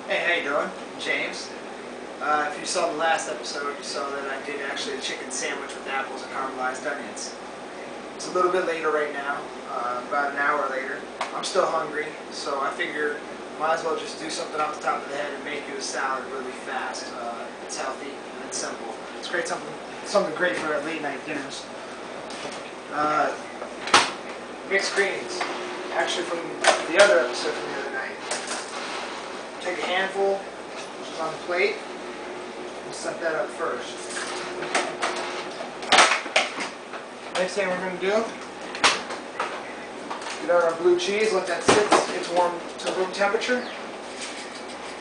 Hey, how you doing? James. If you saw the last episode, you saw that I did actually a chicken sandwich with apples and caramelized onions. It's a little bit later right now, about an hour later. I'm still hungry, so I figured might as well just do something off the top of the head and make you a salad really fast. It's healthy and it's simple. It's great, something great for our late night dinners. Mixed greens, actually from the other episode from the other night. Take a handful, which is on the plate, and set that up first. Next thing we're going to do, get out our blue cheese, let that sit, it's warm to room temperature.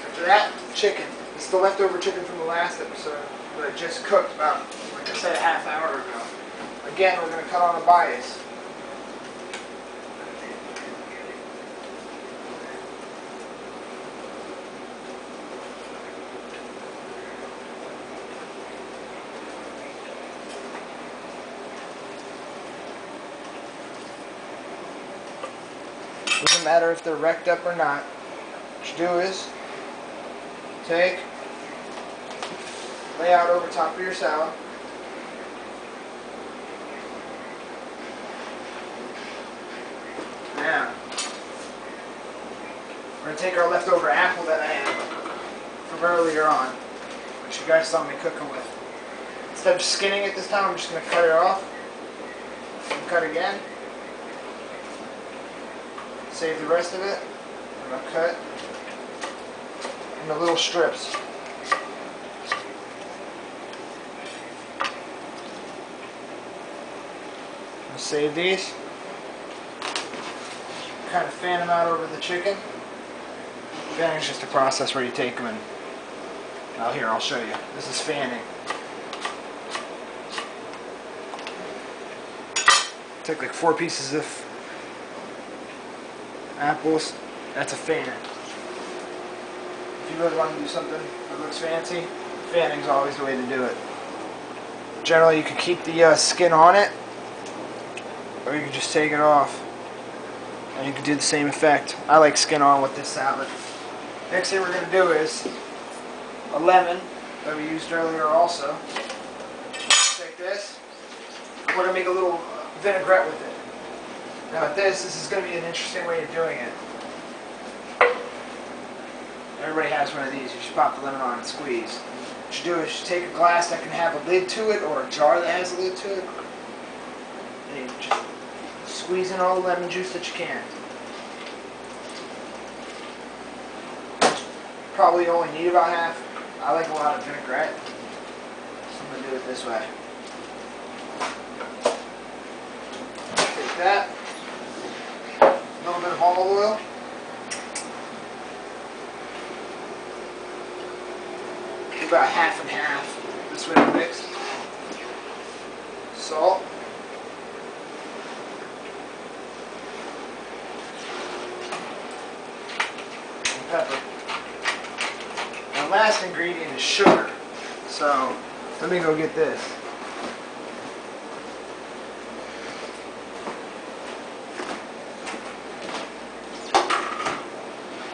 After that, chicken. It's the leftover chicken from the last episode, but it just cooked about, like I said, a half hour ago. Again, we're going to cut on a bias. Doesn't matter if they're wrecked up or not. What you do is take, lay out over top of your salad. Now, we're going to take our leftover apple that I had from earlier on, which you guys saw me cooking with. Instead of skinning it this time, I'm just going to cut it off. And cut again. Save the rest of it. I'm going to cut into little strips. I'm going to save these. Kind of fan them out over the chicken. Fanning is just a process where you take them and, well, here, I'll show you. This is fanning. Take like 4 pieces of apples, that's a fan. If you really want to do something that looks fancy, fanning's always the way to do it. Generally, you can keep the skin on it, or you can just take it off, and you can do the same effect. I like skin on with this salad. Next thing we're going to do is a lemon that we used earlier also. Take this, we're going to make a little vinaigrette with it. Now with this is going to be an interesting way of doing it. Everybody has one of these. You should pop the lemon on and squeeze. What you do is you take a glass that can have a lid to it, or a jar that has a lid to it, and you just squeeze in all the lemon juice that you can. Probably only need about half. I like a lot of vinaigrette, so I'm going to do it this way. Take that. A little bit of olive oil. Do about half and half. This way to mix. Salt. And pepper. Our last ingredient is sugar. So let me go get this.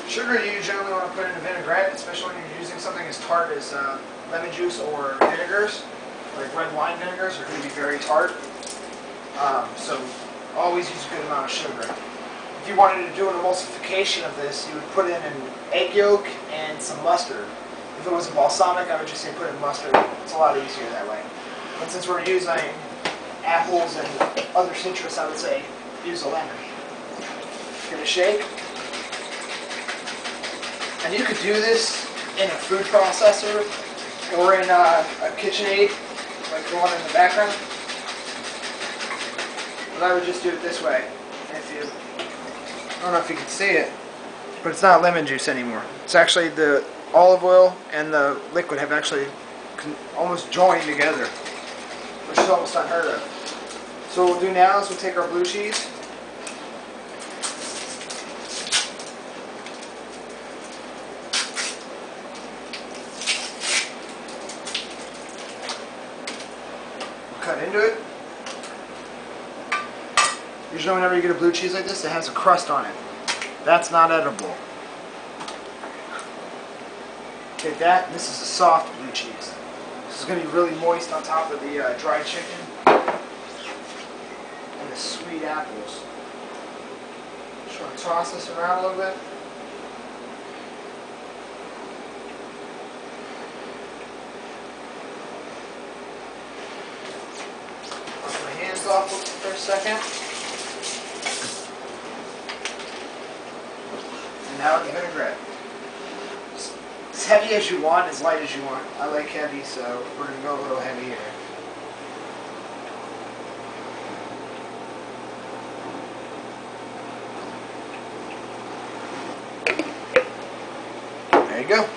Sugar you generally want to put in a vinaigrette, especially when you're using something as tart as lemon juice or vinegars, like red wine vinegars are going to be very tart. So always use a good amount of sugar. If you wanted to do an emulsification of this, you would put in an egg yolk and some mustard. If it was a balsamic, I would just say put in mustard. It's a lot easier that way. But since we're using apples and other citrus, I would say use a lemon. Give it a shake. And you could do this in a food processor or in a KitchenAid, like the one in the background. But I would just do it this way. I don't know if you can see it, but it's not lemon juice anymore. It's actually the olive oil and the liquid have actually almost joined together, which is almost unheard of. So what we'll do now is we'll take our blue cheese. Cut into it. Usually whenever you get a blue cheese like this, it has a crust on it. That's not edible. Take that, and this is a soft blue cheese. This is going to be really moist on top of the dried chicken and the sweet apples. Just want to toss this around a little bit. Wash my hands off for a second. And now the vinaigrette. As heavy as you want, as light as you want. I like heavy, so we're going to go a little heavier. There you go.